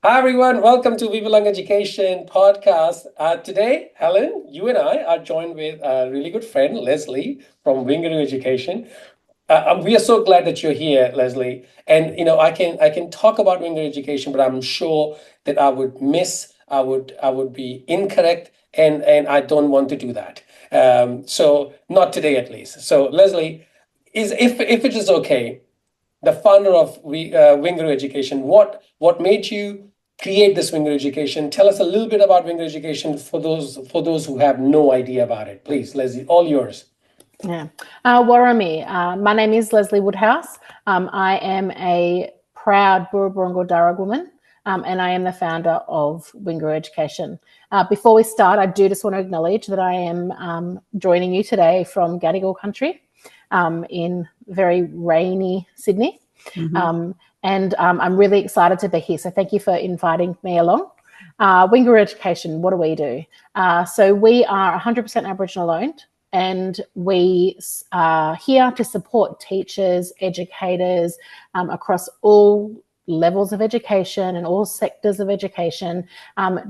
Hi everyone, welcome to Wingaru Education podcast. Today, Helen, you and I are joined with a really good friend, Lesley from Wingaru Education. We are so glad that you're here, Lesley. And I can talk about Wingaru Education, but I'm sure that I would be incorrect, and I don't want to do that. So not today, at least. So Lesley, if it is okay, the founder of Wingaru Education, what made you create this Wingaru Education? Tell us a little bit about Wingaru Education for those who have no idea about it. Please, Lesley, all yours. Yeah, Warami. My name is Lesley Woodhouse. I am a proud Burra Darug woman, and I am the founder of Wingaru Education. Before we start, I do just want to acknowledge that I am joining you today from Gadigal country in very rainy Sydney. Mm-hmm. And I'm really excited to be here. So thank you for inviting me along. Wingaru Education, what do we do? So we are 100% Aboriginal owned, and we are here to support teachers, educators across all levels of education and all sectors of education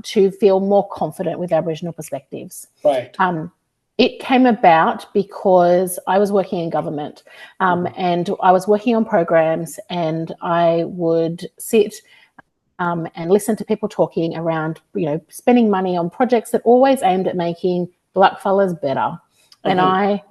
to feel more confident with Aboriginal perspectives. Right. It came about because I was working in government and I was working on programs, and I would sit and listen to people talking around, spending money on projects that always aimed at making blackfellas better. And I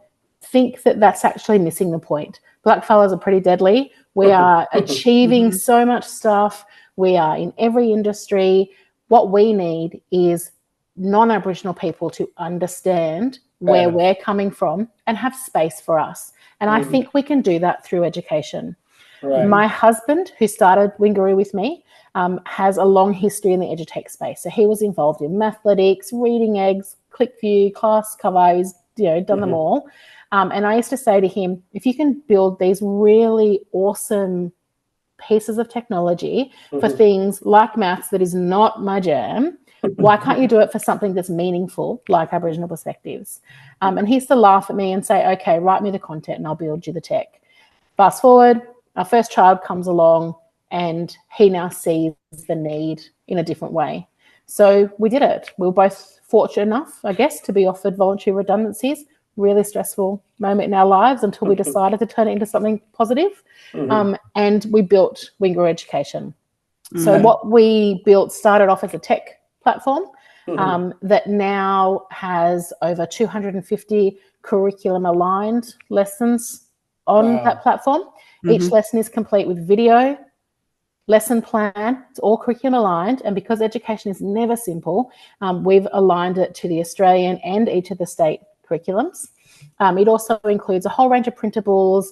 think that that's actually missing the point. Blackfellas are pretty deadly. We are achieving so much stuff. We are in every industry. What we need is non-Aboriginal people to understand where we're coming from and have space for us. And I think we can do that through education. Right. My husband, who started Wingaru with me, has a long history in the edutech space. So he was involved in mathletics, reading eggs, ClickView, class cover. He's done them all. And I used to say to him, if you can build these really awesome pieces of technology for things like maths that is not my jam, why can't you do it for something that's meaningful, like Aboriginal perspectives? And he used to laugh at me and say, okay, write me the content and I'll build you the tech. Fast forward, our first child comes along and he now sees the need in a different way. So we did it. We were both fortunate enough, I guess, to be offered voluntary redundancies. Really stressful moment in our lives until we decided to turn it into something positive. And we built Wingaru Education. So what we built started off as a tech platform that now has over 250 curriculum aligned lessons on that platform. Each lesson is complete with video, lesson plan. It's all curriculum aligned, and because education is never simple, we've aligned it to the Australian and each of the state curriculums. It also includes a whole range of printables,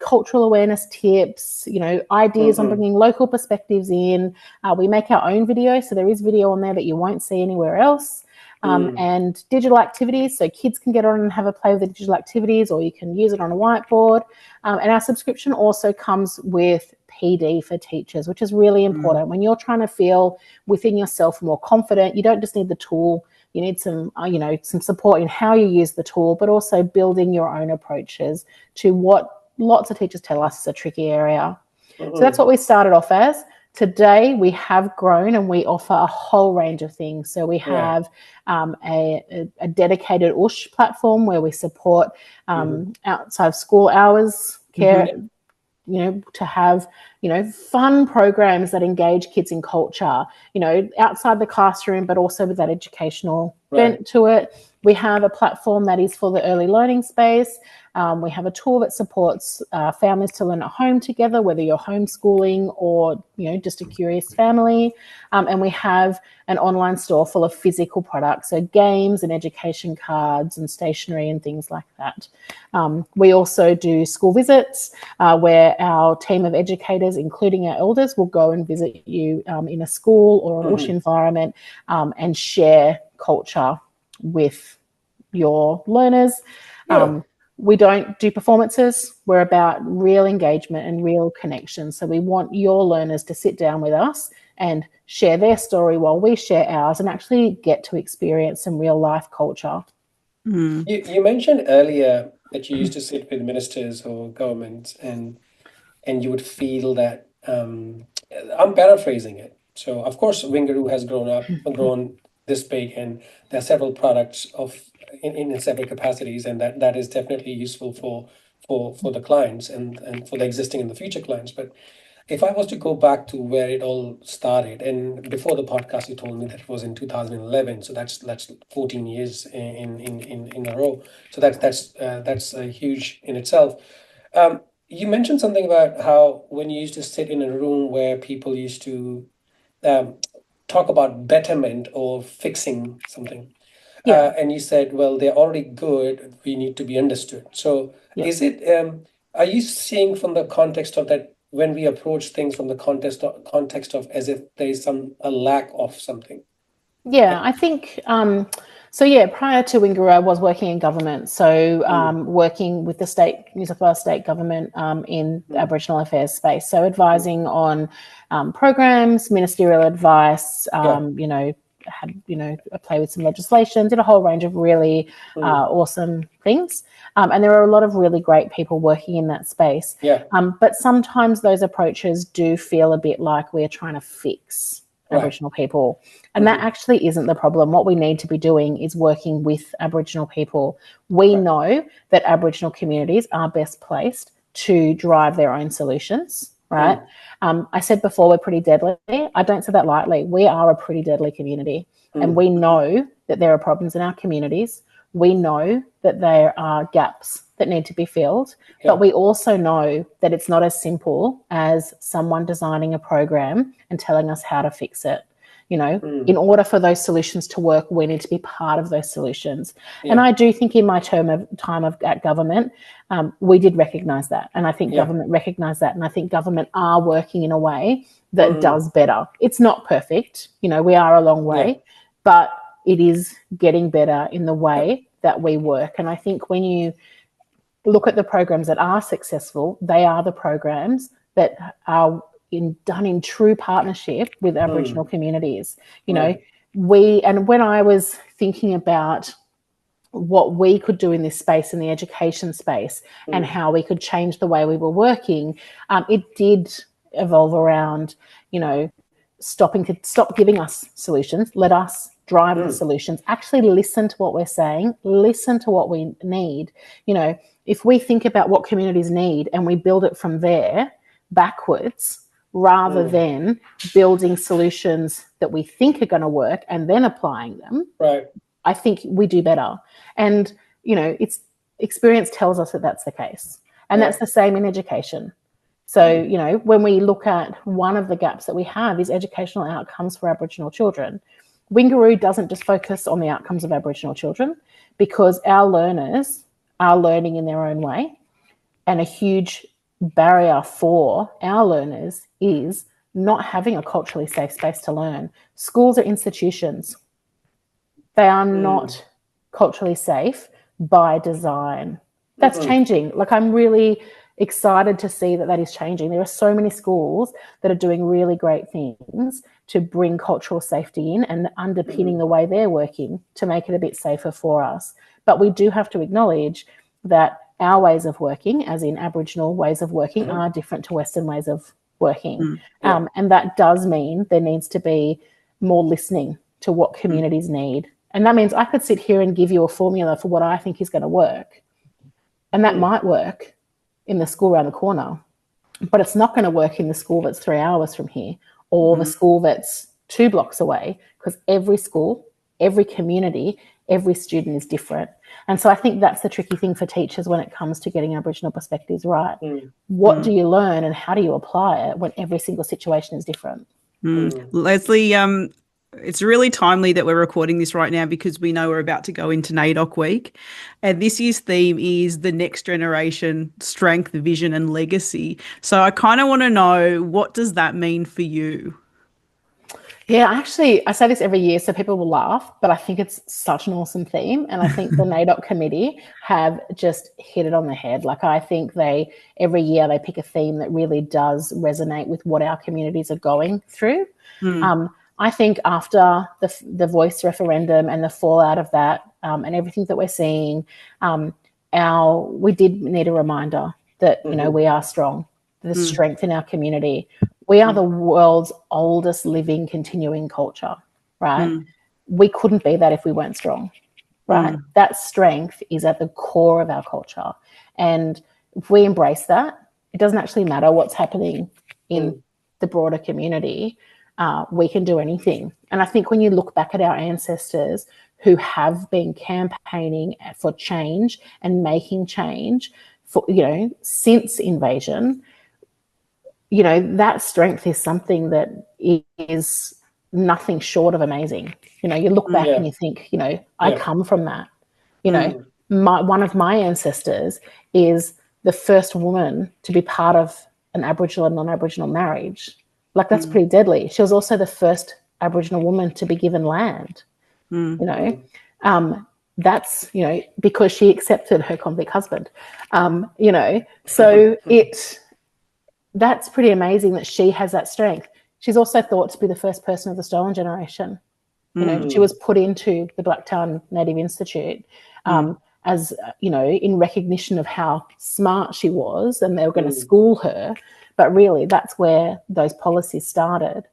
cultural awareness tips, ideas on bringing local perspectives in. We make our own video, so there is video on there that you won't see anywhere else. And digital activities, so kids can get on and have a play with the digital activities, or you can use it on a whiteboard. And our subscription also comes with PD for teachers, which is really important. When you're trying to feel within yourself more confident, you don't just need the tool. You need some, some support in how you use the tool, but also building your own approaches to what lots of teachers tell us is a tricky area. So that's what we started off as. Today, we have grown and we offer a whole range of things. So we have a dedicated USH platform where we support outside of school hours care, to have, fun programs that engage kids in culture, outside the classroom, but also with that educational bent to it. We have a platform that is for the early learning space. We have a tool that supports families to learn at home together, whether you're homeschooling or, just a curious family. And we have an online store full of physical products, so games and education cards and stationery and things like that. We also do school visits where our team of educators, including our elders, will go and visit you in a school or an USH environment and share culture with your learners. We don't do performances. We're about real engagement and real connection. So we want your learners to sit down with us and share their story while we share ours and actually get to experience some real life culture. You mentioned earlier that you used to sit with ministers or governments, and you would feel that, I'm paraphrasing it. So of course, Wingaru has grown this big, and there are several products in several capacities, and that is definitely useful for the clients and for the existing and the future clients. But if I was to go back to where it all started, and before the podcast, you told me that it was in 2011, so that's 14 years in a row. So that's huge in itself. You mentioned something about how when you used to sit in a room where people used to um, talk about betterment or fixing something, Yeah. and you said, well, they're already good, we need to be understood. So Yeah. is it, are you seeing from the context of that, when we approach things from the context of as if there is a lack of something? Yeah, I think so. Yeah, prior to Wingaru, I was working in government, so working with the New South Wales state government in the Aboriginal affairs space. So advising on programs, ministerial advice. You know, had a play with some legislation, did a whole range of really awesome things, and there are a lot of really great people working in that space. Yeah. But sometimes those approaches do feel a bit like we're trying to fix Aboriginal people. And that actually isn't the problem. What we need to be doing is working with Aboriginal people. We know that Aboriginal communities are best placed to drive their own solutions, right? I said before, we're pretty deadly. I don't say that lightly. We are a pretty deadly community. And we know that there are problems in our communities. We know that there are gaps that need to be filled, but we also know that it's not as simple as someone designing a program and telling us how to fix it. You know, in order for those solutions to work, we need to be part of those solutions. And I do think in my time at government, we did recognise that. And I think government recognised that. And I think government are working in a way that does better. It's not perfect. You know, we are a long way, but it is getting better in the way that we work. And I think when you look at the programs that are successful, they are the programs that are done in true partnership with Aboriginal communities. You know, when I was thinking about what we could do in this space, in the education space, and how we could change the way we were working, it did evolve around, you know, stop giving us solutions, let us drive the solutions, actually listen to what we're saying, listen to what we need. You know, if we think about what communities need and we build it from there backwards, rather than building solutions that we think are going to work and then applying them, I think we do better. And, you know, experience tells us that that's the case. And that's the same in education. So, you know, when we look at one of the gaps that we have is educational outcomes for Aboriginal children. Wingaru doesn't just focus on the outcomes of Aboriginal children, because our learners are learning in their own way. And a huge barrier for our learners is not having a culturally safe space to learn. Schools are institutions. They are not culturally safe by design. That's changing. Like, I'm really excited to see that is changing. There are so many schools that are doing really great things to bring cultural safety in and underpinning the way they're working to make it a bit safer for us. But we do have to acknowledge that our ways of working, as in Aboriginal ways of working, are different to Western ways of working. And that does mean there needs to be more listening to what communities need. And that means I could sit here and give you a formula for what I think is going to work. And that might work in the school around the corner, but it's not going to work in the school that's 3 hours from here, or the school that's 2 blocks away, because every school, every community, every student is different. And so I think that's the tricky thing for teachers when it comes to getting Aboriginal perspectives right. What do you learn and how do you apply it when every single situation is different? Lesley, it's really timely that we're recording this right now, because we know we're about to go into NAIDOC week. And this year's theme is the next generation, strength, vision and legacy. So I kind of want to know, what does that mean for you? Yeah, actually, I say this every year, so people will laugh, but I think it's such an awesome theme. And I think the NAIDOC committee have just hit it on the head. Like, I think every year they pick a theme that really does resonate with what our communities are going through. I think after the voice referendum and the fallout of that, and everything that we're seeing, we did need a reminder that, you know, we are strong. There's strength in our community. We are the world's oldest living continuing culture, right? We couldn't be that if we weren't strong, right? That strength is at the core of our culture. And if we embrace that, it doesn't actually matter what's happening in the broader community. We can do anything. And I think when you look back at our ancestors who have been campaigning for change and making change for, you know, since invasion, you know, that strength is something that is nothing short of amazing. You know, you look back and you think, you know, I come from that. You know, one of my ancestors is the first woman to be part of an Aboriginal and non-Aboriginal marriage. Like, that's pretty deadly. She was also the first Aboriginal woman to be given land. You know, that's, you know, because she accepted her convict husband. You know, so that's pretty amazing that she has that strength. She's also thought to be the first person of the stolen generation. You know, she was put into the Blacktown Native Institute as, you know, in recognition of how smart she was, and they were going to school her. But really, that's where those policies started,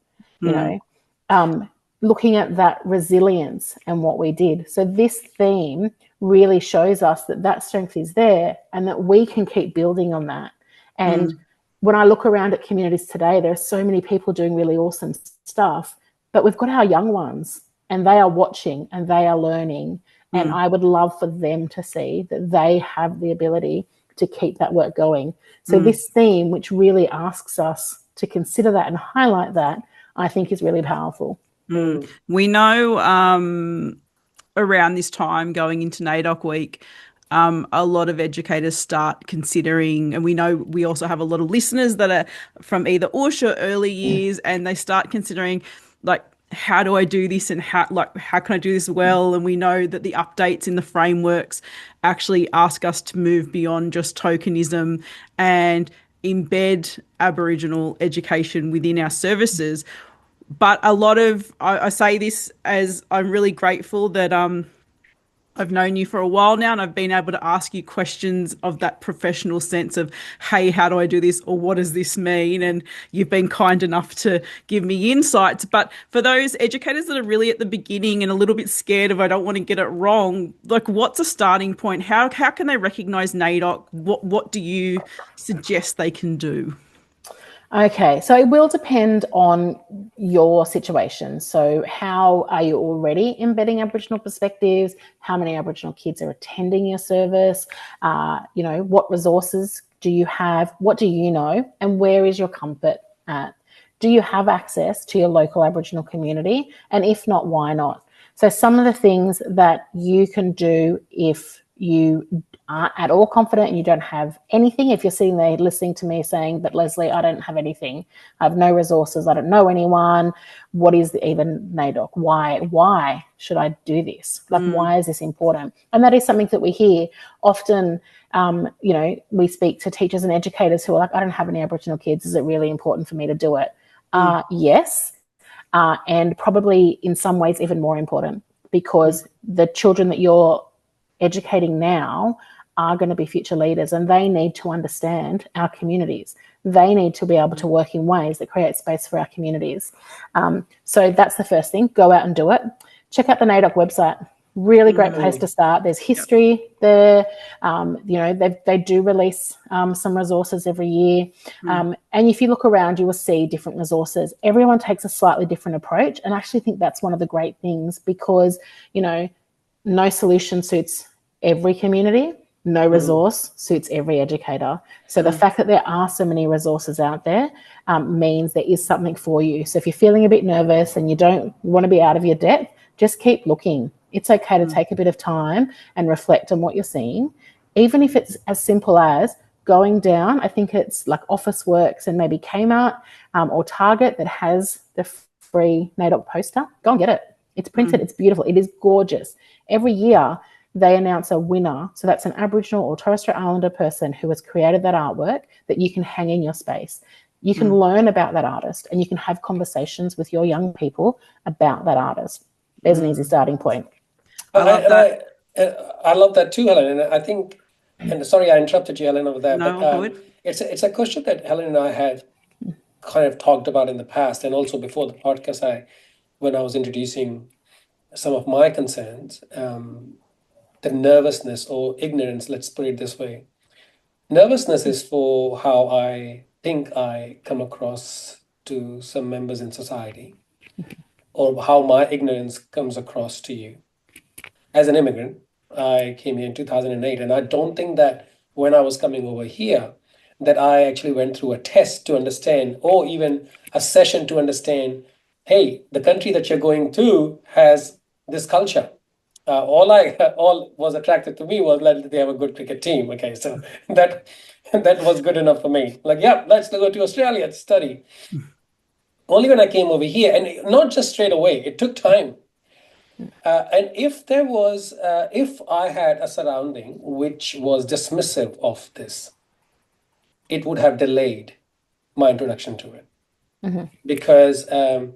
you know, looking at that resilience and what we did. So this theme really shows us that that strength is there and that we can keep building on that. And when I look around at communities today, there are so many people doing really awesome stuff, but we've got our young ones and they are watching and they are learning. And I would love for them to see that they have the ability to keep that work going. So this theme, which really asks us to consider that and highlight that, I think is really powerful. We know around this time going into NAIDOC week, a lot of educators start considering, and we know we also have a lot of listeners that are from either USH or early years, and they start considering, like, how do I do this, and how can I do this well? And we know that the updates in the frameworks actually ask us to move beyond just tokenism and embed Aboriginal education within our services. But a lot of, I say this as I'm really grateful that I've known you for a while now, and I've been able to ask you questions of that professional sense of, hey, how do I do this? Or what does this mean? And you've been kind enough to give me insights. But for those educators that are really at the beginning and a little bit scared of, I don't want to get it wrong, like, what's a starting point? How can they recognise NAIDOC? What do you suggest they can do? Okay, so it will depend on your situation. So how are you already embedding Aboriginal perspectives? How many Aboriginal kids are attending your service? You know, what resources do you have? What do you know? And where is your comfort at? Do you have access to your local Aboriginal community? And if not, why not? So some of the things that you can do if you aren't at all confident and you don't have anything, if you're sitting there listening to me saying, but Lesley, I don't have anything, I have no resources, I don't know anyone, what is even NAIDOC? Why should I do this? Like, why is this important? And that is something that we hear often. You know, we speak to teachers and educators who are like, I don't have any Aboriginal kids, is it really important for me to do it? Yes, and probably in some ways even more important, because the children that you're educating now are going to be future leaders, and they need to understand our communities. They need to be able to work in ways that create space for our communities. So that's the first thing. Go out and do it. Check out the NAIDOC website. Really great place to start. There's history there. You know, they do release some resources every year. And if you look around, you will see different resources. Everyone takes a slightly different approach. And I actually think that's one of the great things, because, you know, no solution suits every community. No resource suits every educator. So the fact that there are so many resources out there means there is something for you. So if you're feeling a bit nervous and you want to be out of your depth, just keep looking. It's okay to take a bit of time and reflect on what you're seeing, even if it's as simple as going down. I think it's like Officeworks and maybe Kmart or Target that has the free NAIDOC poster. Go and get it. It's printed. It's beautiful. It is gorgeous. Every year they announce a winner. So that's an Aboriginal or Torres Strait Islander person who has created that artwork that you can hang in your space. You can learn about that artist and you can have conversations with your young people about that artist. There's an easy starting point. I love that too, Helen. And I think And sorry, I interrupted you, Helen, over there. No, but good. it's a question that Helen and I had kind of talked about in the past, and also before the podcast, when I was introducing some of my concerns, the nervousness or ignorance, let's put it this way. Nervousness is for how I think I come across to some members in society, or how my ignorance comes across to you. As an immigrant, I came here in 2008, and I don't think that when I was coming over here, that I actually went through a test to understand, or even a session to understand, hey, the country that you're going to has this culture. All was attracted to me was that they have a good cricket team. Okay, so that that was good enough for me. Like, yeah, let's go to Australia to study. Only when I came over here, and not just straight away, it took time. And if I had a surrounding which was dismissive of this, it would have delayed my introduction to it. Because and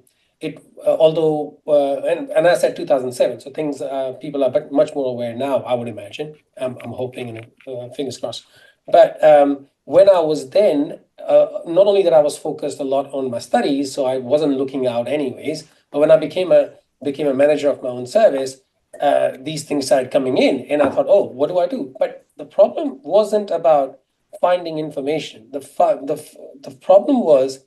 I said 2007, so things people are much more aware now, I would imagine. I'm hoping, and fingers crossed. But when I was then, not only that I was focused a lot on my studies, so I wasn't looking out anyways, but when I became a manager of my own service, these things started coming in, and I thought, oh, what do I do? But the problem wasn't about finding information. The problem was,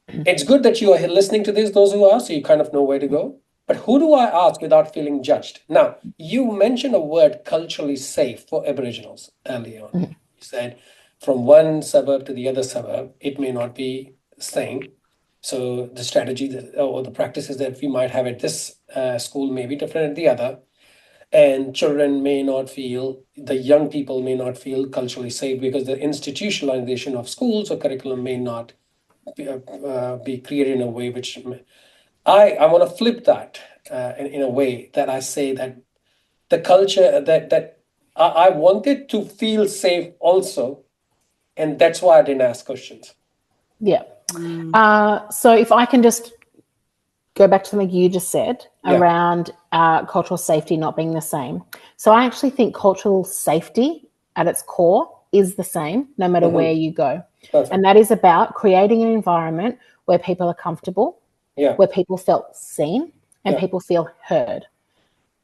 it's good that you are listening to this, those who are, so you kind of know where to go. But who do I ask without feeling judged? Now, you mentioned a word, culturally safe, for Aboriginals earlier on. You said from one suburb to the other suburb, it may not be the same. So the strategy or the practices that we might have at this school may be different at the other. And children may not feel, the young people may not feel culturally safe because the institutionalization of schools or curriculum may not be created in a way which I want to flip that in a way that I say that the culture that I wanted to feel safe also, and that's why I didn't ask questions. Yeah. So if I can just go back to something you just said around cultural safety not being the same. So I actually think cultural safety at its core is the same no matter where you go. Perfect. And that is about creating an environment where people are comfortable, where people feel seen, and people feel heard.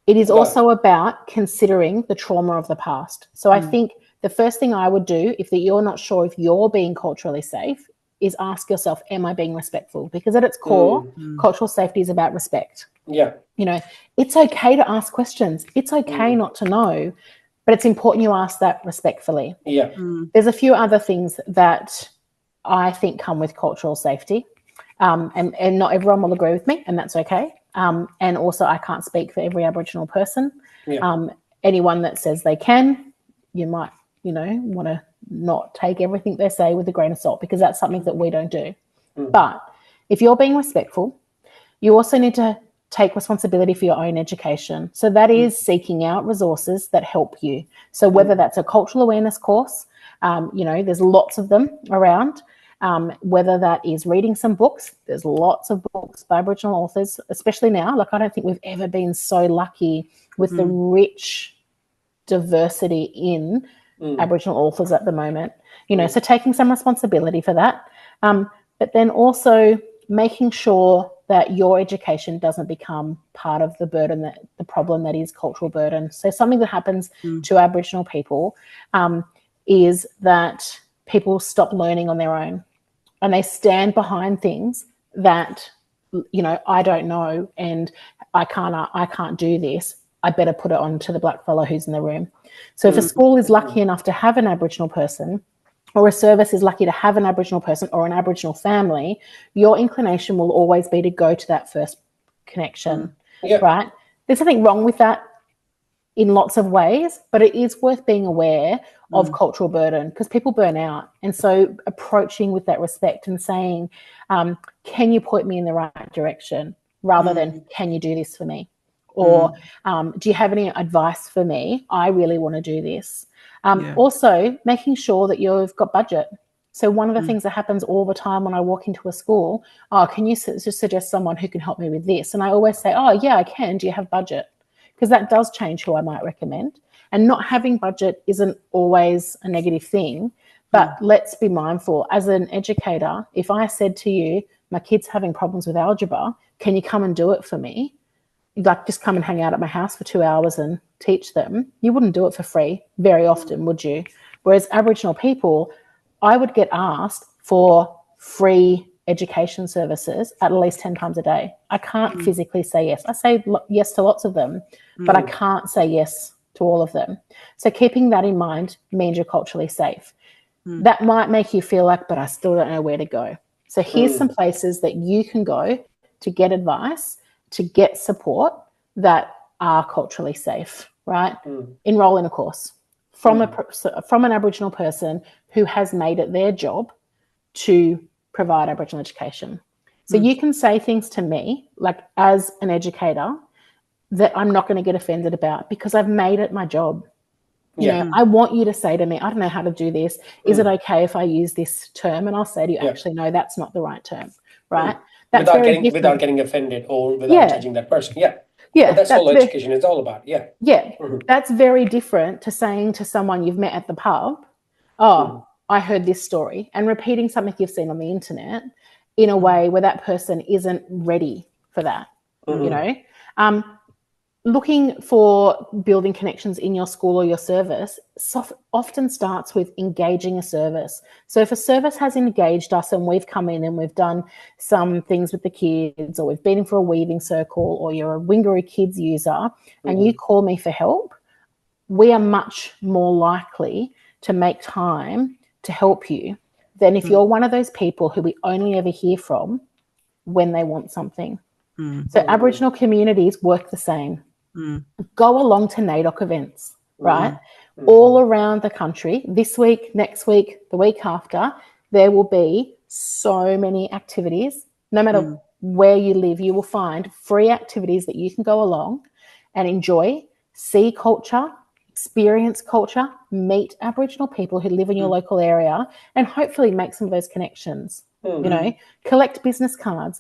It is also about considering the trauma of the past. So I think the first thing I would do, if you're not sure if you're being culturally safe, is ask yourself, am I being respectful? Because at its core, cultural safety is about respect. Yeah. You know, it's okay to ask questions. It's okay not to know, but it's important you ask that respectfully. Yeah. There's a few other things that I think come with cultural safety, and not everyone will agree with me, and that's okay. And also, I can't speak for every Aboriginal person. Yeah. Anyone that says they can, you might, want to not take everything they say with a grain of salt, because that's something that we don't do. But if you're being respectful, you also need to take responsibility for your own education. So that is seeking out resources that help you. So whether that's a cultural awareness course, there's lots of them around. Whether that is reading some books, there's lots of books by Aboriginal authors, especially now. Like, I don't think we've ever been so lucky with the rich diversity in Aboriginal authors at the moment. So taking some responsibility for that, but then also making sure that your education doesn't become part of the burden, that the problem that is cultural burden. So something that happens to Aboriginal people is that people stop learning on their own, and they stand behind things that, I don't know, and I can't do this. I better put it on to the black fellow who's in the room. So if a school is lucky enough to have an Aboriginal person, or a service is lucky to have an Aboriginal person or an Aboriginal family, your inclination will always be to go to that first connection, right? There's nothing wrong with that in lots of ways, but it is worth being aware of cultural burden, because people burn out. And so approaching with that respect and saying, can you point me in the right direction, rather than, can you do this for me? Or do you have any advice for me? I really want to do this. Also, making sure that you've got budget. So one of the things that happens all the time when I walk into a school, can you just suggest someone who can help me with this? And I always say, yeah, I can. Do you have budget? Because that does change who I might recommend. And not having budget isn't always a negative thing, but let's be mindful. As an educator, if I said to you, my kid's having problems with algebra, can you come and do it for me? Like, just come and hang out at my house for 2 hours and teach them. You wouldn't do it for free very often, would you? Whereas Aboriginal people, I would get asked for free education services at least 10 times a day. I can't physically say yes. I say yes to lots of them, but I can't say yes to all of them. So keeping that in mind means you're culturally safe. That might make you feel like, but I still don't know where to go. So here's some places that you can go to get advice, to get support that are culturally safe, right? Enroll in a course from an Aboriginal person who has made it their job to provide Aboriginal education. So you can say things to me, like as an educator, that I'm not going to get offended about because I've made it my job. You know, I want you to say to me, I don't know how to do this. Is it okay if I use this term? And I'll say to you, actually, no, that's not the right term, right? That's without getting offended or without judging that person. But that's all education is all about. That's very different to saying to someone you've met at the pub, oh, I heard this story, and repeating something you've seen on the internet in a way where that person isn't ready for that, you know. Looking for building connections in your school or your service often starts with engaging a service. So if a service has engaged us and we've come in and we've done some things with the kids, or we've been in for a weaving circle, or you're a Wingaru Kids user and you call me for help, we are much more likely to make time to help you than if you're one of those people who we only ever hear from when they want something. So Aboriginal communities work the same. Go along to NAIDOC events, right? All around the country, this week, next week, the week after, there will be so many activities. No matter where you live, you will find free activities that you can go along and enjoy, see culture, experience culture, meet Aboriginal people who live in your local area, and hopefully make some of those connections. You know, collect business cards,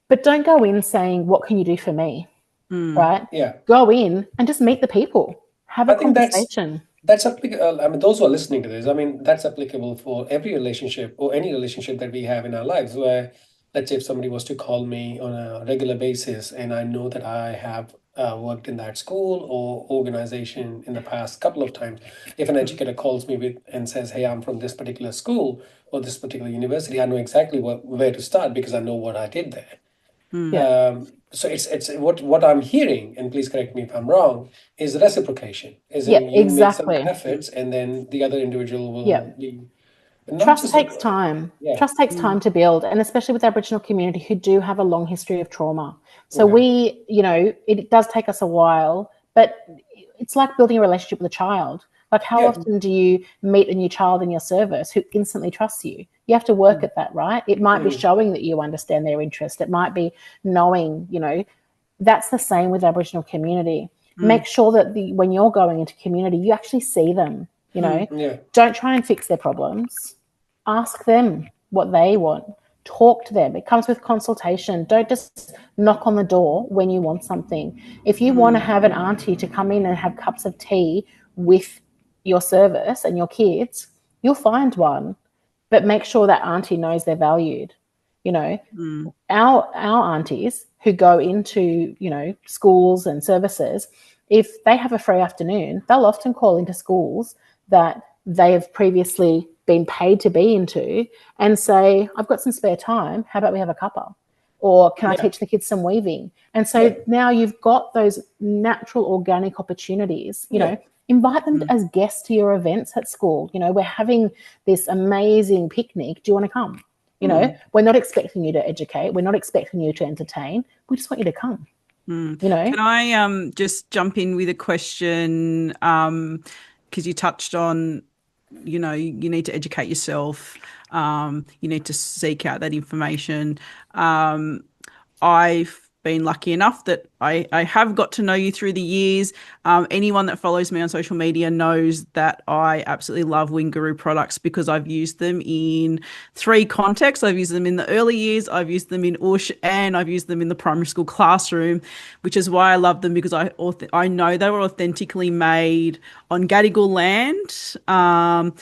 but don't go in saying, what can you do for me? Right? Go in and just meet the people. Have a conversation. That's applicable. I mean, those who are listening to this, I mean, that's applicable for every relationship or any relationship that we have in our lives. Where, let's say, if somebody was to call me on a regular basis, and I know that I have worked in that school or organization in the past couple of times, if an educator calls me and says, "Hey, I'm from this particular school or this particular university," I know exactly where to start because I know what I did there. So it's what I'm hearing, and please correct me if I'm wrong, is reciprocation. Is in you make some efforts, and then the other individual will be. Trust takes time. Trust takes time to build, and especially with the Aboriginal community who do have a long history of trauma. So we, you know, it does take us a while, but it's like building a relationship with a child. Like, how often do you meet a new child in your service who instantly trusts you? You have to work at that, right? It might be showing that you understand their interest. It might be knowing, you know, that's the same with Aboriginal community. Make sure that when you're going into community, you actually see them, you know. Don't try and fix their problems. Ask them what they want. Talk to them. It comes with consultation. Don't just knock on the door when you want something. If you want to have an auntie to come in and have cups of tea with your service and your kids, you'll find one, but make sure that auntie knows they're valued. You know, our aunties who go into, you know, schools and services, if they have a free afternoon, they'll often call into schools that they have previously been paid to be into and say, I've got some spare time, how about we have a cuppa? Or can I teach the kids some weaving? And so now you've got those natural organic opportunities, you know. Invite them as guests to your events at school. You know, we're having this amazing picnic. Do you want to come? You know, we're not expecting you to educate. We're not expecting you to entertain. We just want you to come. You know. Can I just jump in with a question? Because you touched on, you know, you need to educate yourself. You need to seek out that information. I've been lucky enough that I have got to know you through the years. Anyone that follows me on social media knows that I absolutely love Wingaru products because I've used them in 3 contexts. I've used them in the early years, I've used them in USH, and I've used them in the primary school classroom, which is why I love them, because I know they were authentically made on Gadigal land.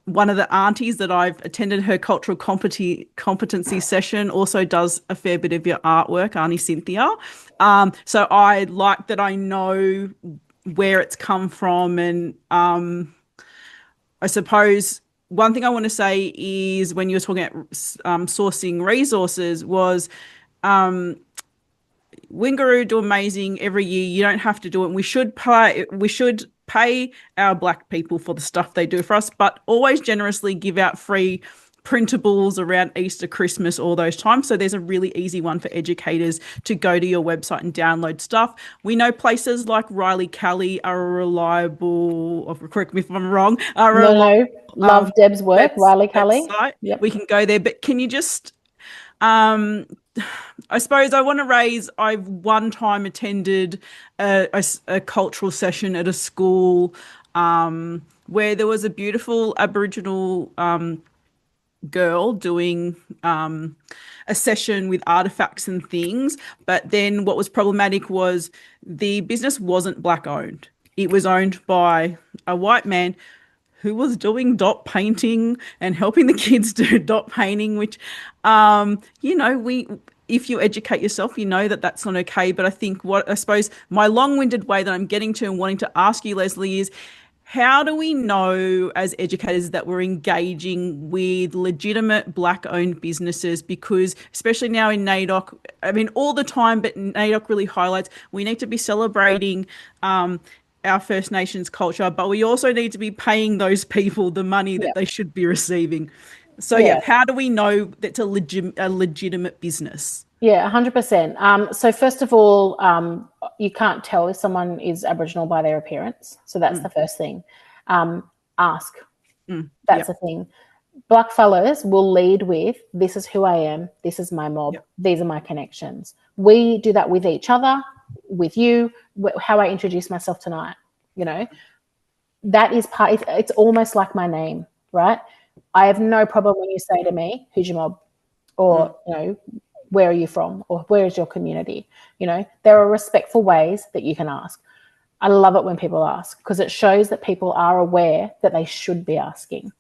One of the aunties that I've attended her cultural competency session also does a fair bit of your artwork, Auntie Cynthia. So I like that I know where it's come from. And I suppose one thing I want to say is, when you were talking about sourcing resources, was Wingaru do amazing every year. You don't have to do it. We should pay our Black people for the stuff they do for us, but always generously give out free printables around Easter, Christmas, all those times. So there's a really easy one for educators to go to your website and download stuff. We know places like Riley Kelly are a reliable, or correct me if I'm wrong, love Deb's work, Riley Kelly. Yep. We can go there, but can you just I suppose I want to raise, I've one time attended a cultural session at a school where there was a beautiful Aboriginal girl doing a session with artifacts and things. But then what was problematic was the business wasn't Black owned. It was owned by a white man who was doing dot painting and helping the kids do dot painting, which, if you educate yourself, you know that that's not okay. But I think I suppose my long-winded way that I'm getting to and wanting to ask you, Lesley, is how do we know as educators that we're engaging with legitimate Black-owned businesses? Because especially now in NAIDOC, I mean, all the time, but NAIDOC really highlights we need to be celebrating our First Nations culture, but we also need to be paying those people the money that they should be receiving. So, how do we know that's a legitimate business? Yeah, 100%. So first of all, you can't tell if someone is Aboriginal by their appearance. So that's the first thing. Ask. That's the thing. Black fellas will lead with, this is who I am, this is my mob, these are my connections. We do that with each other, with you, how I introduce myself tonight, that is part, it's almost like my name, right? I have no problem when you say to me, who's your mob? Or, where are you from? Or where is your community? There are respectful ways that you can ask. I love it when people ask, because it shows that people are aware that they should be asking.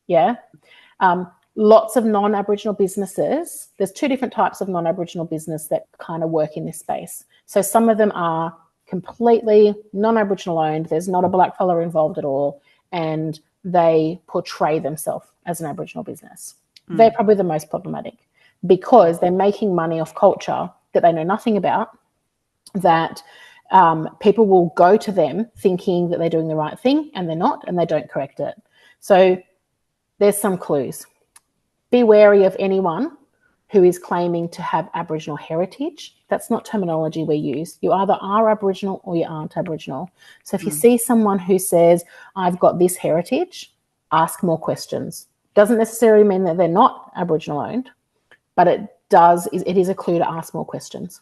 Yeah. Lots of non-Aboriginal businesses, there's 2 different types of non-Aboriginal business that kind of work in this space. So some of them are completely non-Aboriginal owned. There's not a Black fella involved at all. And they portray themselves as an Aboriginal business. They're probably the most problematic, because they're making money off culture that they know nothing about, that people will go to them thinking that they're doing the right thing, and they're not, and they don't correct it. So there's some clues. Be wary of anyone who is claiming to have Aboriginal heritage. That's not terminology we use. You either are Aboriginal or you aren't Aboriginal. So if you see someone who says, I've got this heritage, ask more questions. Doesn't necessarily mean that they're not Aboriginal owned, but it is a clue to ask more questions.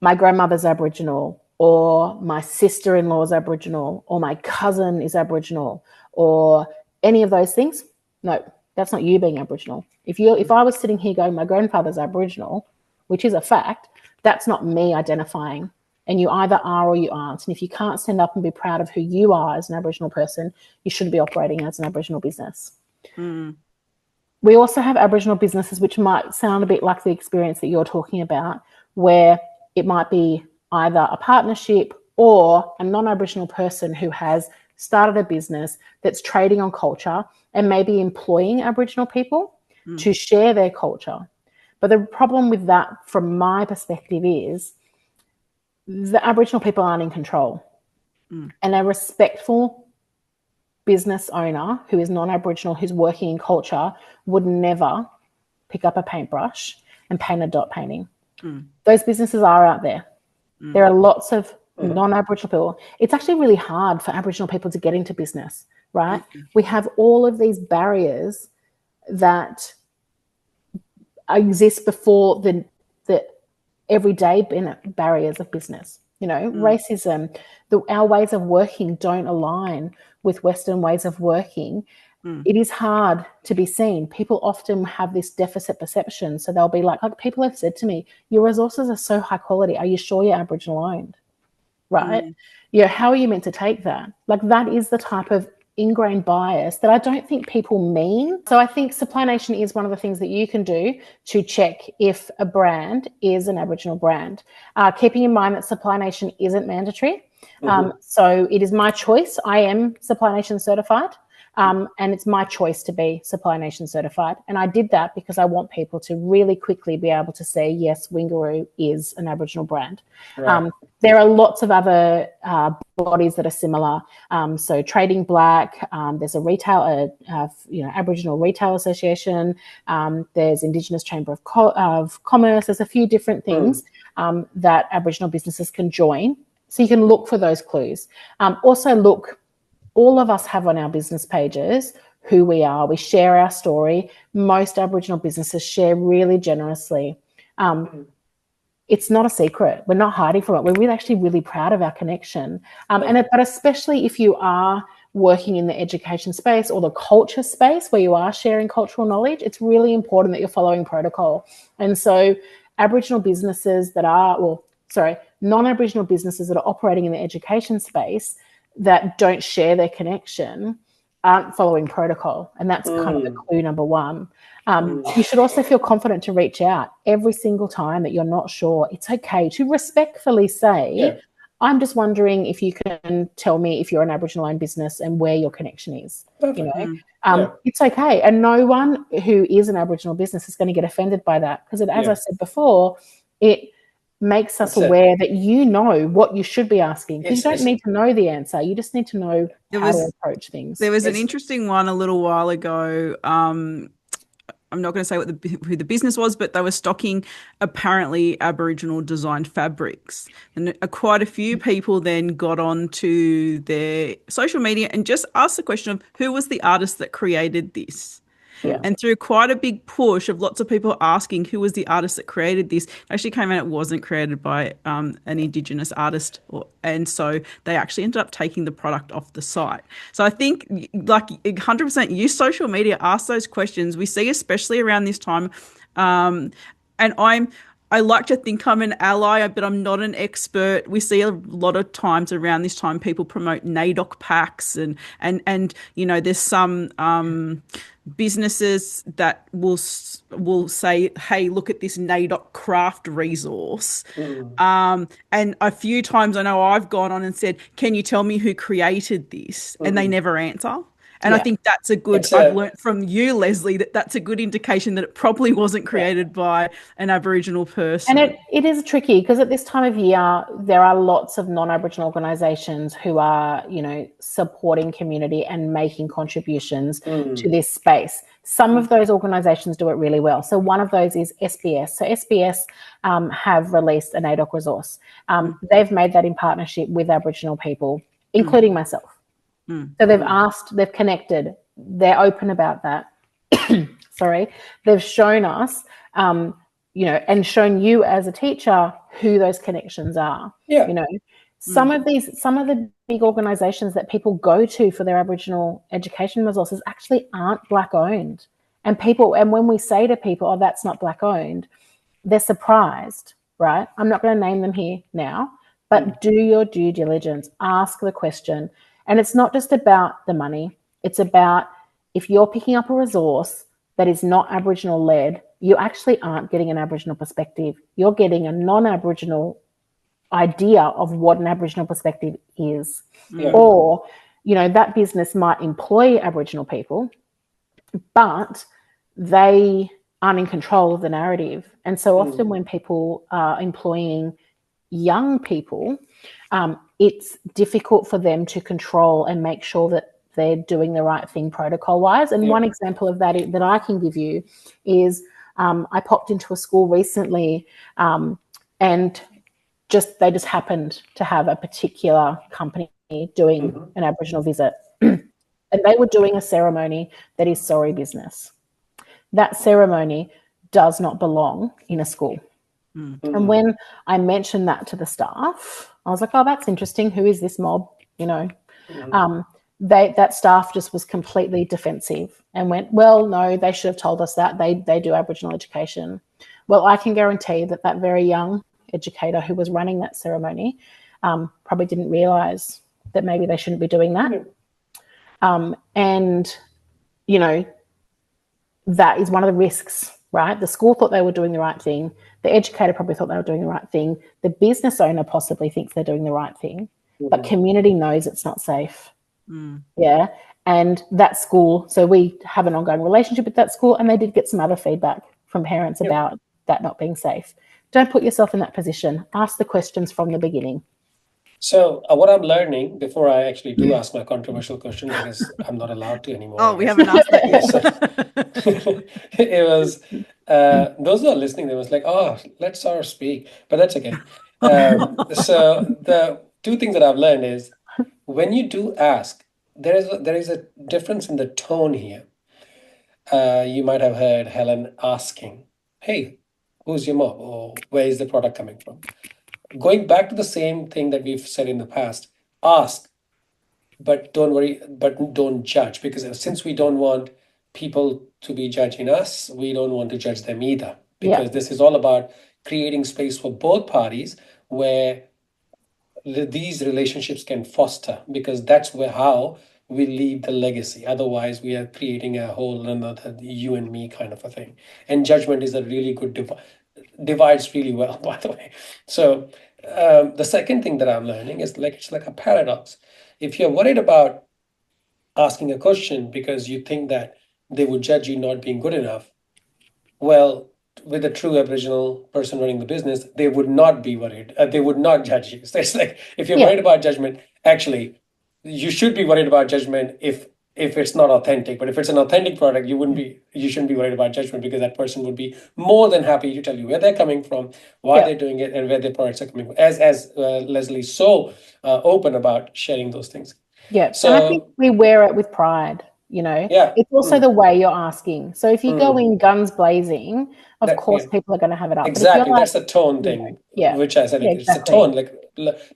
My grandmother's Aboriginal, or my sister-in-law is Aboriginal, or my cousin is Aboriginal, or any of those things. No, that's not you being Aboriginal. If I was sitting here going, my grandfather's Aboriginal, which is a fact, that's not me identifying. And you either are or you aren't. And if you can't stand up and be proud of who you are as an Aboriginal person, you shouldn't be operating as an Aboriginal business. We also have Aboriginal businesses which might sound a bit like the experience that you're talking about, where it might be either a partnership or a non-Aboriginal person who has started a business that's trading on culture and maybe employing Aboriginal people to share their culture. But the problem with that, from my perspective, is the Aboriginal people aren't in control. And a respectful business owner who is non-Aboriginal, who's working in culture, would never pick up a paintbrush and paint a dot painting. Those businesses are out there. There are lots of non-Aboriginal people. It's actually really hard for Aboriginal people to get into business, right? We have all of these barriers that exist before the everyday barriers of business. You know, racism, our ways of working don't align with Western ways of working. It is hard to be seen. People often have this deficit perception. So they'll be like people have said to me, your resources are so high quality. Are you sure you're Aboriginal owned? Right? Yeah, how are you meant to take that? Like, that is the type of ingrained bias that I don't think people mean. So I think Supply Nation is one of the things that you can do to check if a brand is an Aboriginal brand. Keeping in mind that Supply Nation isn't mandatory. So it is my choice. I am Supply Nation certified. And it's my choice to be Supply Nation certified. And I did that because I want people to really quickly be able to say, yes, Wingaru is an Aboriginal brand. Right. There are lots of other bodies that are similar. So Trading Black, there's a Aboriginal Retail Association, there's Indigenous Chamber of Commerce. There's a few different things that Aboriginal businesses can join. So you can look for those clues. Also look, all of us have on our business pages who we are. We share our story. Most Aboriginal businesses share really generously. It's not a secret. We're not hiding from it. We're really actually really proud of our connection. But especially if you are working in the education space or the culture space where you are sharing cultural knowledge, it's really important that you're following protocol. And so non-Aboriginal businesses that are operating in the education space that don't share their connection aren't following protocol. And that's kind of the clue number one. You should also feel confident to reach out every single time that you're not sure. It's okay to respectfully say, I'm just wondering if you can tell me if you're an Aboriginal-owned business and where your connection is. You know, it's okay. And no one who is an Aboriginal business is going to get offended by that because, as I said before, it makes us aware that you know what you should be asking. You don't need to know the answer. You just need to know how to approach things. There was an interesting one a little while ago. I'm not going to say who the business was, but they were stocking apparently Aboriginal designed fabrics. And quite a few people then got on to their social media and just asked the question of who was the artist that created this? Yeah. And through quite a big push of lots of people asking who was the artist that created this, it actually came out it wasn't created by an Indigenous artist. And so they actually ended up taking the product off the site. So I think like 100% use social media, ask those questions. We see especially around this time. And I like to think I'm an ally, but I'm not an expert. We see a lot of times around this time people promote NAIDOC packs and you know, there's some businesses that will say, hey, look at this NAIDOC craft resource. And a few times I know I've gone on and said, can you tell me who created this? And they never answer. And I think that's I've learnt from you, Lesley, that's a good indication that it probably wasn't created by an Aboriginal person. And it is tricky because at this time of year, there are lots of non-Aboriginal organisations who are, you know, supporting community and making contributions to this space. Some of those organisations do it really well. So one of those is SBS. So SBS have released a NAIDOC resource. They've made that in partnership with Aboriginal people, including myself. So they've connected, they're open about that. Sorry, they've shown us, you know, and shown you as a teacher who those connections are. You know, some of the big organisations that people go to for their Aboriginal education resources actually aren't Black owned. And when we say to people, oh, that's not Black owned, they're surprised, right? I'm not going to name them here now, but do your due diligence, ask the question. And it's not just about the money. It's about if you're picking up a resource that is not Aboriginal led, you actually aren't getting an Aboriginal perspective. You're getting a non-Aboriginal idea of what an Aboriginal perspective is. Or, you know, that business might employ Aboriginal people, but they aren't in control of the narrative. And so often when people are employing young people, it's difficult for them to control and make sure that they're doing the right thing protocol-wise. And one example of that I can give you is I popped into a school recently and they just happened to have a particular company doing an Aboriginal visit. And they were doing a ceremony that is sorry business. That ceremony does not belong in a school. And when I mentioned that to the staff, I was like, oh, that's interesting. Who is this mob? That staff just was completely defensive and went, well, no, they should have told us that. They do Aboriginal education. Well, I can guarantee that very young educator who was running that ceremony probably didn't realise that maybe they shouldn't be doing that. And, that is one of the risks, right? The school thought they were doing the right thing. The educator probably thought they were doing the right thing. The business owner possibly thinks they're doing the right thing, but community knows it's not safe. Yeah. And that school, so we have an ongoing relationship with that school, and they did get some other feedback from parents about that not being safe. Don't put yourself in that position. Ask the questions from the beginning. So what I'm learning before I actually do ask my controversial question, because I'm not allowed to anymore. Oh, we haven't asked that yet. It was, those who are listening, they was like, oh, let Saurubh speak, but that's okay. So the two things that I've learned is when you do ask, there is a difference in the tone here. You might have heard Helen asking, hey, who's your mob? Or where is the product coming from? Going back to the same thing that we've said in the past, ask, but don't worry, but don't judge, because since we don't want people to be judging us, we don't want to judge them either, because this is all about creating space for both parties where these relationships can foster, because that's how we leave the legacy. Otherwise, we are creating a whole another you and me kind of a thing. And judgment is a really good divides really well, by the way. So the second thing that I'm learning is it's like a paradox. If you're worried about asking a question because you think that they would judge you not being good enough, well, with a true Aboriginal person running the business, they would not be worried. They would not judge you. So it's like, if you're worried about judgment, actually, you should be worried about judgment if it's not authentic. But if it's an authentic product, you shouldn't be worried about judgment, because that person would be more than happy to tell you where they're coming from, why they're doing it, and where their products are coming from. As Lesley's so open about sharing those things. Yeah. So and I think we wear it with pride. It's also the way you're asking. So if you go in guns blazing, of course people are going to have it up. Exactly. That's the tone thing, which I said. It's a tone,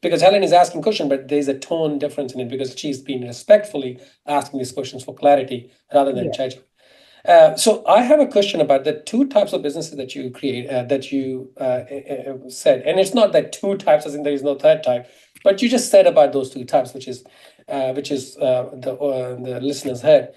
because Helen is asking question, but there's a tone difference in it, because she's been respectfully asking these questions for clarity rather than judging. So I have a question about the two types of businesses that you create, that you said, and it's not that two types, as in there is no third type, but you just said about those two types, which is the listeners heard.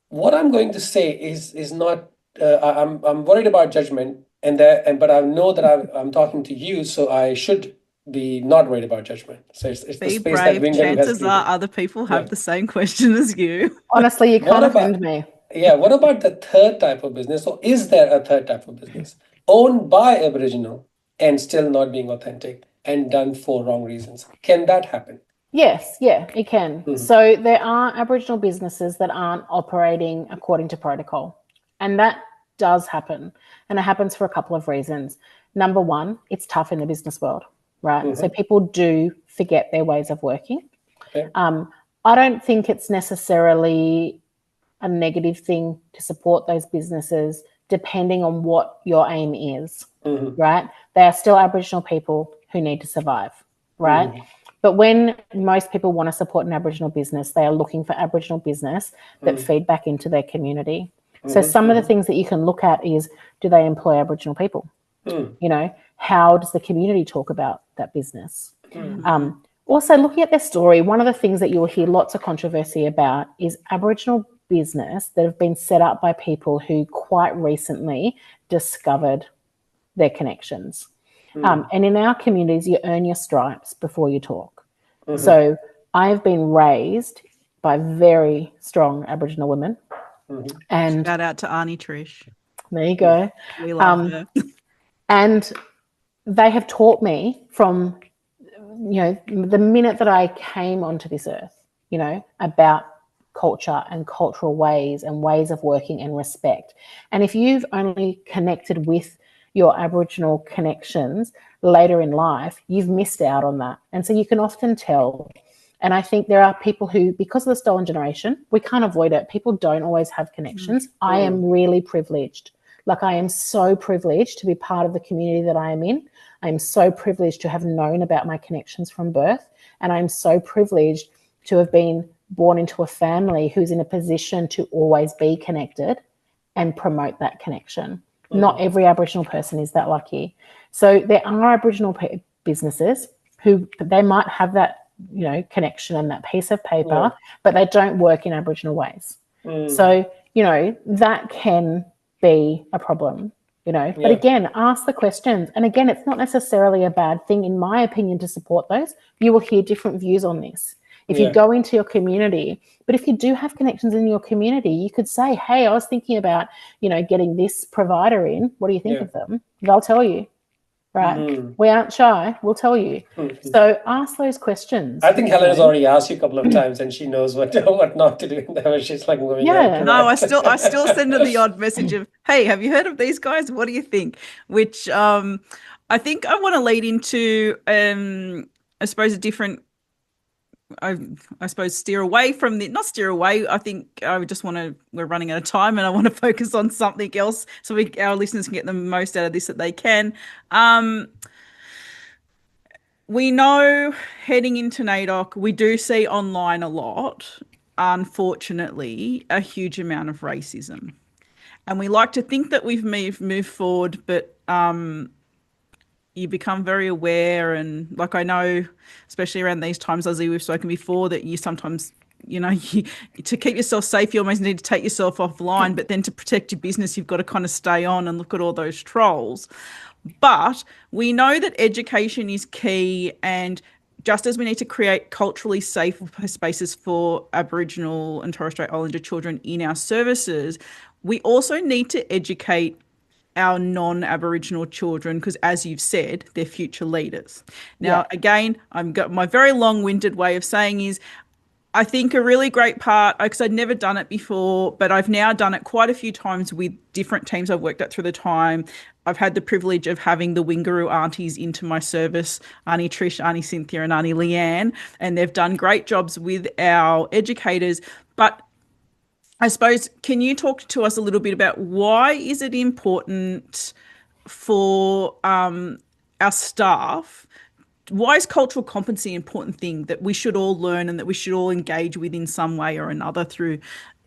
What I'm going to say is not. I'm worried about judgment, but I know that I'm talking to you, so I should be not worried about judgment. So it's the space brave. that Wingaru Chances are other people have the same question as you. Honestly, you can't offend me. Yeah. What about the third type of business? Or is there a third type of business owned by Aboriginal and still not being authentic and done for wrong reasons? Can that happen? Yes, it can. So there are Aboriginal businesses that aren't operating according to protocol, and that does happen. And it happens for a couple of reasons. Number one, it's tough in the business world, right? So people do forget their ways of working. Okay. I don't think it's necessarily a negative thing to support those businesses, depending on what your aim is, right? They are still Aboriginal people who need to survive, right? But when most people want to support an Aboriginal business, they are looking for Aboriginal business that feed back into their community. So some of the things that you can look at is, do they employ Aboriginal people? How does the community talk about that business? Also, looking at their story, one of the things that you'll hear lots of controversy about is Aboriginal business that have been set up by people who quite recently discovered their connections. And in our communities, you earn your stripes before you talk. So I have been raised by very strong Aboriginal women. And shout out to Auntie Trish. There you go. We love her. And they have taught me from, the minute that I came onto this earth, about culture and cultural ways and ways of working and respect. And if you've only connected with your Aboriginal connections later in life, you've missed out on that. And so you can often tell. And I think there are people who, because of the stolen generation, we can't avoid it. People don't always have connections. I am really privileged. Like, I am so privileged to be part of the community that I am in. I am so privileged to have known about my connections from birth. And I'm so privileged to have been born into a family who's in a position to always be connected and promote that connection. Not every Aboriginal person is that lucky. So there are Aboriginal businesses who they might have that, connection and that piece of paper, but they don't work in Aboriginal ways. So, that can be a problem, But again, ask the questions. And again, it's not necessarily a bad thing, in my opinion, to support those. You will hear different views on this. If you go into your community, but if you do have connections in your community, you could say, hey, I was thinking about, getting this provider in. What do you think of them? They'll tell you, right? We aren't shy. We'll tell you. So ask those questions. I think Helen has already asked you a couple of times, and she knows what not to do. She's like moving. No, I still send her the odd message of, hey, have you heard of these guys? What do you think? Which I think I want to lead into, I suppose, a different. I suppose steer away from not steer away. I think I just we're running out of time, and I want to focus on something else so our listeners can get the most out of this that they can. We know heading into NAIDOC, we do see online a lot, unfortunately, a huge amount of racism. And we like to think that we've moved forward, but you become very aware, and like I know, especially around these times, Lesley, we've spoken before, that you sometimes, to keep yourself safe, you almost need to take yourself offline, but then to protect your business, you've got to kind of stay on and look at all those trolls. But we know that education is key, and just as we need to create culturally safe spaces for Aboriginal and Torres Strait Islander children in our services, we also need to educate our non-Aboriginal children, because as you've said, they're future leaders. Now, again, I've got my very long-winded way of saying is, I think a really great part, because I'd never done it before, but I've now done it quite a few times with different teams I've worked at through the time. I've had the privilege of having the Wingaru aunties into my service, Auntie Trish, Auntie Cynthia and Auntie Leanne, and they've done great jobs with our educators. But I suppose, can you talk to us a little bit about why is it important for our staff? Why is cultural competency an important thing that we should all learn and that we should all engage with in some way or another through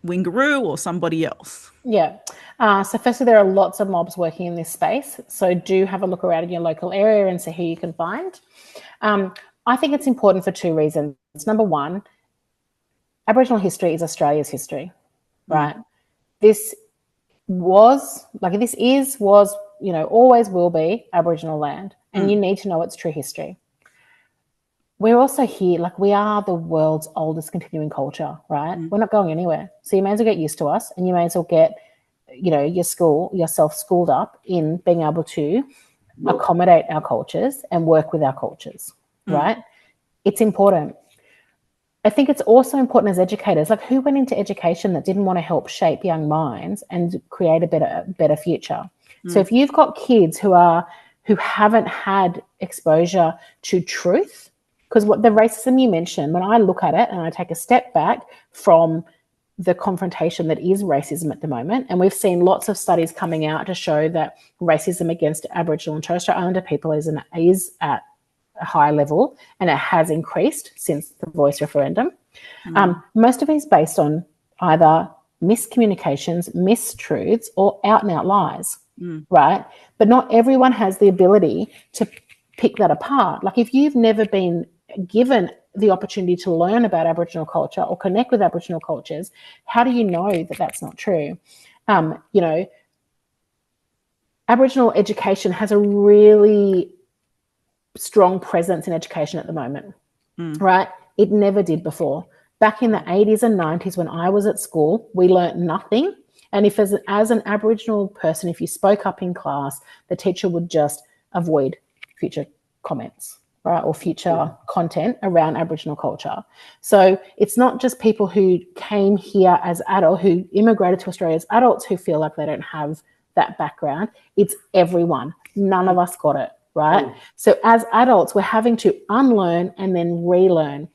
Wingaru or somebody else? Yeah. So firstly, there are lots of mobs working in this space. So do have a look around in your local area and see who you can find. I think it's important for two reasons. Number one, Aboriginal history is Australia's history. Right. This was, always will be Aboriginal land, and you need to know its true history. We're also here, we are the world's oldest continuing culture, right? We're not going anywhere. So you may as well get used to us, and you may as well get, yourself schooled up in being able to accommodate our cultures and work with our cultures, right? It's important. I think it's also important as educators, who went into education that didn't want to help shape young minds and create a better future? So if you've got kids who haven't had exposure to truth, because what the racism you mentioned, when I look at it and I take a step back from the confrontation that is racism at the moment, and we've seen lots of studies coming out to show that racism against Aboriginal and Torres Strait Islander people is at a high level, and it has increased since the Voice referendum. Most of it is based on either miscommunications, mistruths, or out-and-out lies, right? But not everyone has the ability to pick that apart. If you've never been given the opportunity to learn about Aboriginal culture or connect with Aboriginal cultures, how do you know that that's not true? Aboriginal education has a really strong presence in education at the moment, right? It never did before. Back in the 80s and 90s when I was at school, we learnt nothing. And if as an Aboriginal person, if you spoke up in class, the teacher would just avoid future comments, right, or future content around Aboriginal culture. So it's not just people who came here as adults, who immigrated to Australia as adults, who feel like they don't have that background. It's everyone. None of us got it. Right? So as adults, we're having to unlearn and then relearn.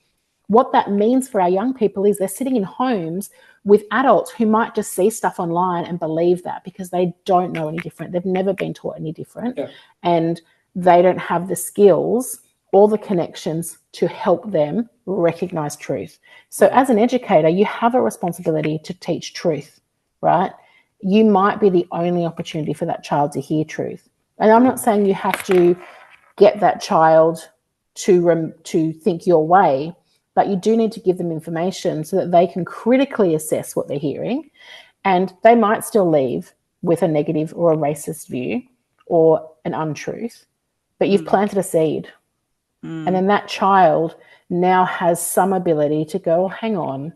what that means for our young people is they're sitting in homes with adults who might just see stuff online and believe that because they don't know any different. They've never been taught any different. Yeah. And they don't have the skills or the connections to help them recognize truth. So as an educator, you have a responsibility to teach truth, right? You might be the only opportunity for that child to hear truth. And I'm not saying you have to get that child to think your way, but you do need to give them information so that they can critically assess what they're hearing. And they might still leave with a negative or a racist view or an untruth, but you've planted a seed. And then that child now has some ability to go, hang on,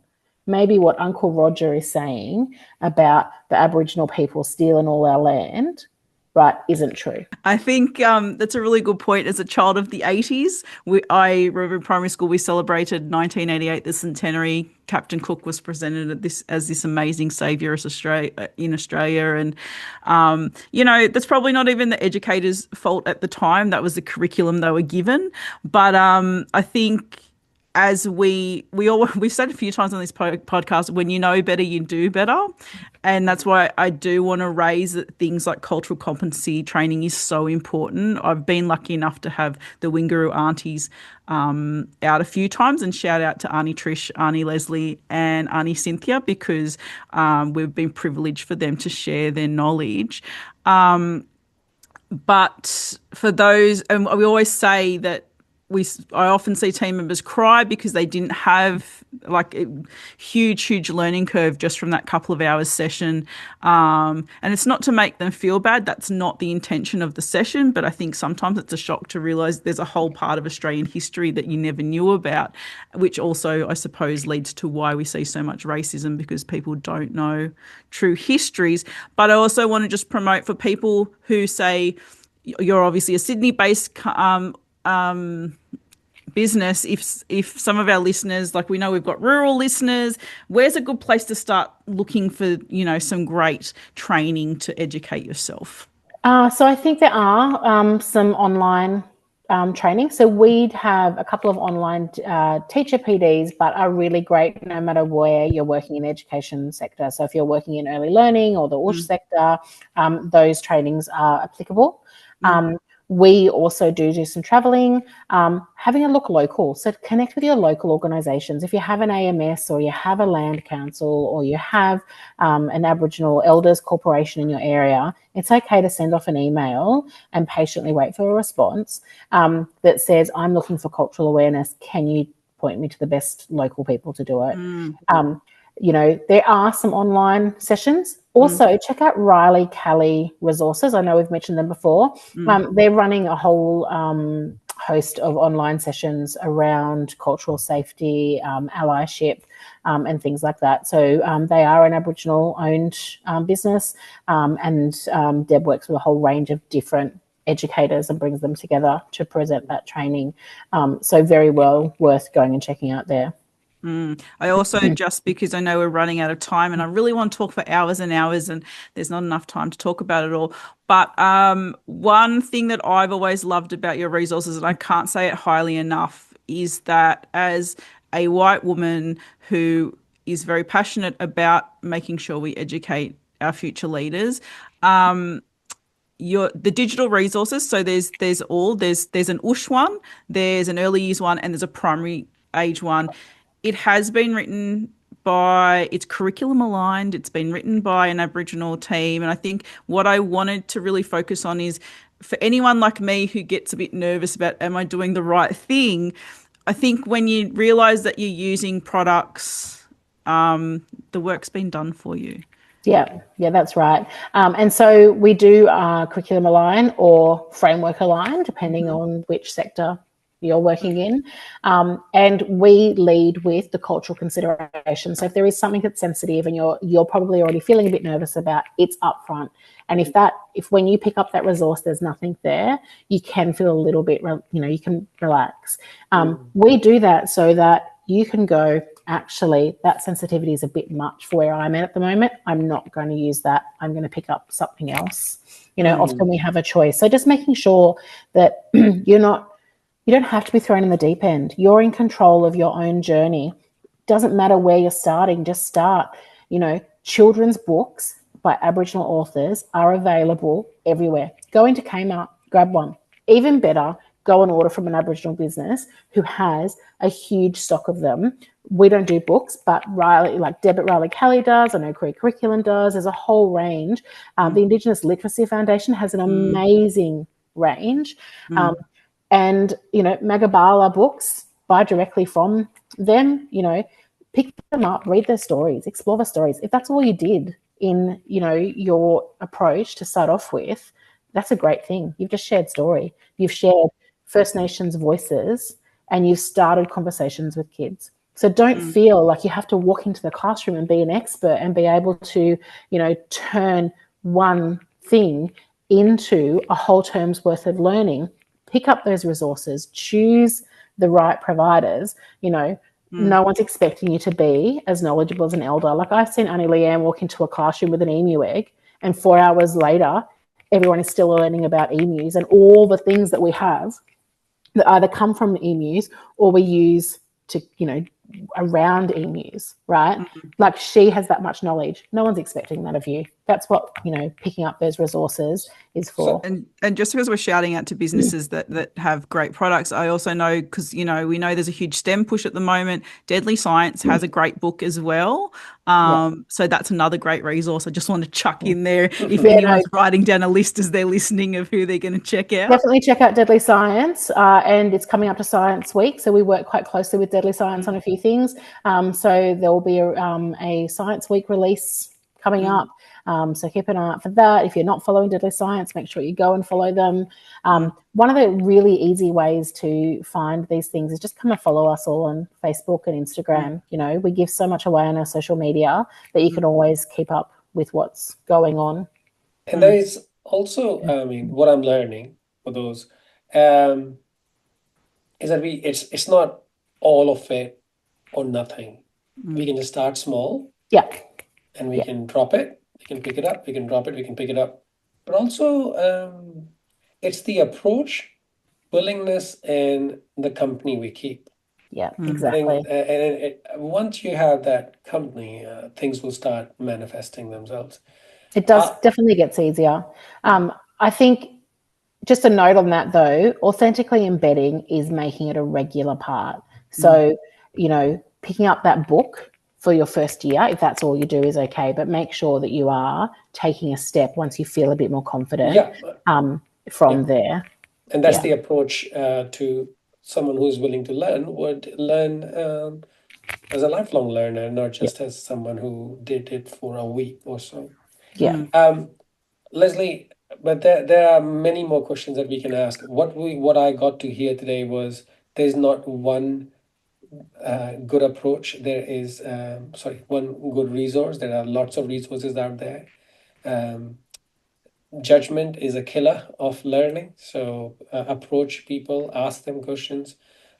maybe what Uncle Roger is saying about the Aboriginal people stealing all our land, right, isn't true. I think that's a really good point. As a child of the 80s, I remember in primary school we celebrated 1988, the centenary. Captain Cook was presented as this amazing saviour in Australia. And, that's probably not even the educators' fault at the time. That was the curriculum they were given. But I think as we've said a few times on this podcast, when you know better, you do better. And that's why I do want to raise that things like cultural competency training is so important. I've been lucky enough to have the Wingaru aunties out a few times, and shout out to Auntie Trish, Auntie Lesley and Auntie Cynthia, because we've been privileged for them to share their knowledge. But for those, and we always say that I often see team members cry because they didn't have like a huge learning curve just from that couple of hours session. And it's not to make them feel bad. That's not the intention of the session. But I think sometimes it's a shock to realise there's a whole part of Australian history that you never knew about, which also, I suppose, leads to why we see so much racism, because people don't know true histories. But I also want to just promote for people who say, you're obviously a Sydney-based business. If some of our listeners, like we know we've got rural listeners, where's a good place to start looking for, some great training to educate yourself? So I think there are some online training. So we'd have a couple of online teacher PDs, but are really great no matter where you're working in the education sector. So if you're working in early learning or the USH sector, those trainings are applicable. We also do some travelling, having a look local. So connect with your local organisations. If you have an AMS or you have a land council or you have an Aboriginal Elders Corporation in your area, it's okay to send off an email and patiently wait for a response that says, I'm looking for cultural awareness. Can you point me to the best local people to do it? There are some online sessions. Also, check out Riley Kelly Resources. I know we've mentioned them before. They're running a whole host of online sessions around cultural safety, allyship, and things like that. So they are an Aboriginal-owned business, and Deb works with a whole range of different educators and brings them together to present that training. So very well worth going and checking out there. I also, just because I know we're running out of time and I really want to talk for hours and hours and there's not enough time to talk about it all, but one thing that I've always loved about your resources, and I can't say it highly enough, is that as a white woman who is very passionate about making sure we educate our future leaders, the digital resources, so there's an USH one, there's an early years one, and there's a primary age one. It has been written by, it's curriculum aligned, it's been written by an Aboriginal team. And I think what I wanted to really focus on is for anyone like me who gets a bit nervous about, am I doing the right thing? I think when you realise that you're using products, the work's been done for you. Yeah, that's right. And so we do curriculum align or framework align, depending on which sector you're working in, and we lead with the cultural consideration. So if there is something that's sensitive and you're probably already feeling a bit nervous about, it's upfront. And if when you pick up that resource there's nothing there, you can feel a little bit, you can relax. We do that so that you can go, actually, that sensitivity is a bit much for where I'm at the moment. I'm not going to use that. I'm going to pick up something else. Often we have a choice. So just making sure that you're not You don't have to be thrown in the deep end. You're in control of your own journey. Doesn't matter where you're starting, just start. Children's books by Aboriginal authors are available everywhere. Go into Kmart, grab one. Even better, go and order from an Aboriginal business who has a huge stock of them. We don't do books, but Debit Riley Kelly does. I know Career Curriculum does. There's a whole range. The Indigenous Literacy Foundation has an amazing range. And, Magabala books, buy directly from them, pick them up, read their stories, explore their stories. If that's all you did in, your approach to start off with, that's a great thing. You've just shared story. You've shared First Nations voices and you've started conversations with kids. So don't feel like you have to walk into the classroom and be an expert and be able to, turn one thing into a whole term's worth of learning. Pick up those resources, choose the right providers. No one's expecting you to be as knowledgeable as an elder. Like I've seen Annie Leanne walk into a classroom with an emu egg and 4 hours later, everyone is still learning about emus and all the things that we have that either come from emus or we use to, around emus, right? Like she has that much knowledge. No one's expecting that of you. That's what, picking up those resources is for. And just because we're shouting out to businesses that have great products, I also know, because, we know there's a huge STEM push at the moment. Deadly Science has a great book as well. So that's another great resource. I just want to chuck in there if anyone's writing down a list as they're listening of who they're going to check out. Definitely check out Deadly Science, and it's coming up to Science Week, so we work quite closely with Deadly Science on a few things. So there will be a Science Week release coming up. So keep an eye out for that. If you're not following Deadly Science, make sure you go and follow them. One of the really easy ways to find these things is just come and follow us all on Facebook and Instagram. We give so much away on our social media that you can always keep up with what's going on. And there is also, what I'm learning for those is that it's not all of it or nothing. We can just start small. Yeah. And we can drop it. We can pick it up. We can drop it. We can pick it up. But also, it's the approach, willingness, and the company we keep. Yeah, exactly. And once you have that company, things will start manifesting themselves. It does definitely gets easier. I think just a note on that though, authentically embedding is making it a regular part. So, picking up that book for your first year, if that's all you do, is okay. But make sure that you are taking a step once you feel a bit more confident from there. And that's the approach to someone who's willing to learn, would learn as a lifelong learner, not just as someone who did it for a week or so. Yeah. Lesley, but there are many more questions that we can ask. What I got to hear today was there's not one good approach. There is one good resource. There are lots of resources out there. Judgment is a killer of learning. So approach people, ask them questions,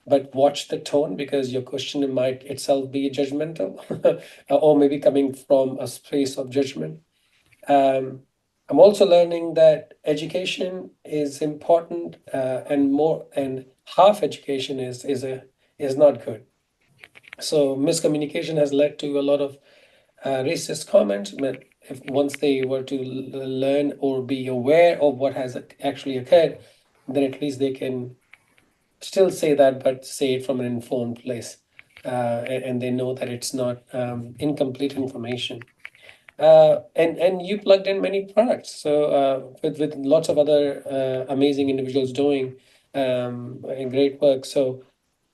but watch the tone, because your question might itself be judgmental or maybe coming from a space of judgment. I'm also learning that education is important, and half education is not good. So miscommunication has led to a lot of racist comments. But if once they were to learn or be aware of what has actually occurred, then at least they can still say that, but say it from an informed place, and they know that it's not incomplete information. And you plugged in many products, so with lots of other amazing individuals doing great work. So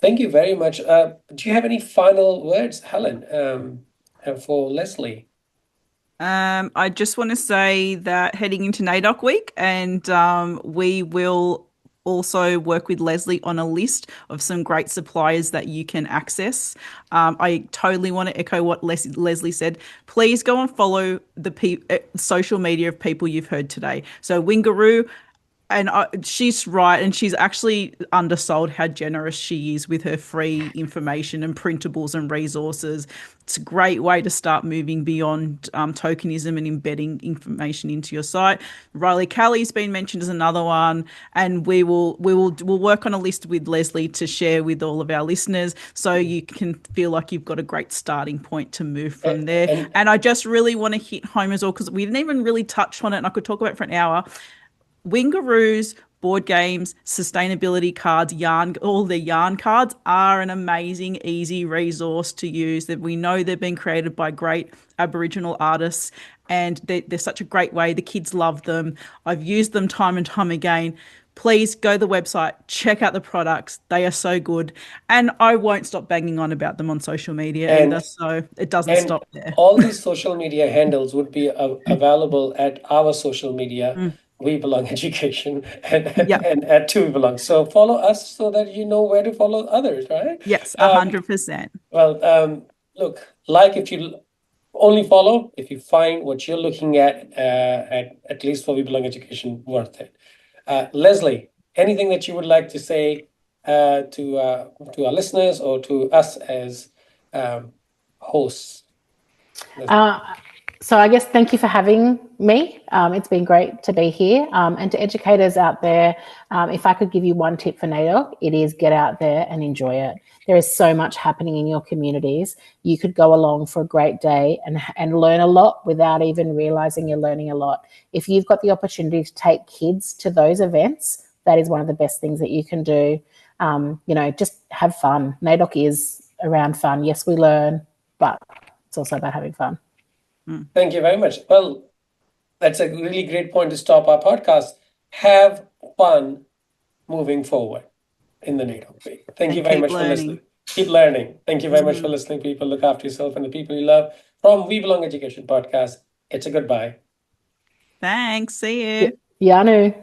thank you very much. Do you have any final words, Helen, for Lesley? I just want to say that heading into NAIDOC week, and we will also work with Lesley on a list of some great suppliers that you can access. I totally want to echo what Lesley said. Please go and follow the social media of people you've heard today. So Wingaru and she's right, and she's actually undersold how generous she is with her free information and printables and resources. It's a great way to start moving beyond tokenism and embedding information into your site. Riley Kelly's been mentioned as another one, and we'll work on a list with Lesley to share with all of our listeners, so you can feel like you've got a great starting point to move from there. And I just really want to hit home as well, because we didn't even really touch on it, and I could talk about it for an hour. Wingaru's board games, sustainability cards, yarn, all the yarn cards are an amazing, easy resource to use. That we know they've been created by great Aboriginal artists, and they're such a great way. The kids love them. I've used them time and time again. Please go to the website, check out the products. They are so good. And I won't stop banging on about them on social media either. So it doesn't stop there. All these social media handles would be available at our social media, We Belong Education, and at To We Belong. So follow us so that you know where to follow others, right? Yes, 100%. Well, look, if you only follow if you find what you're looking at least for We Belong Education, worth it. Lesley, anything that you would like to say to our listeners or to us as hosts? So I guess thank you for having me. It's been great to be here. And to educators out there, if I could give you one tip for NAIDOC, it is get out there and enjoy it. There is so much happening in your communities. You could go along for a great day and learn a lot without even realizing you're learning a lot. If you've got the opportunity to take kids to those events, that is one of the best things that you can do. Just have fun. NAIDOC is around fun. Yes, we learn, but it's also about having fun. Thank you very much. Well, that's a really great point to stop our podcast. Have fun moving forward in the NAIDOC week. Thank you very much for listening. Keep learning. Thank you very much for listening, people. Look after yourself and the people you love. From We Belong Education podcast, it's a goodbye. Thanks. See you. Yanu.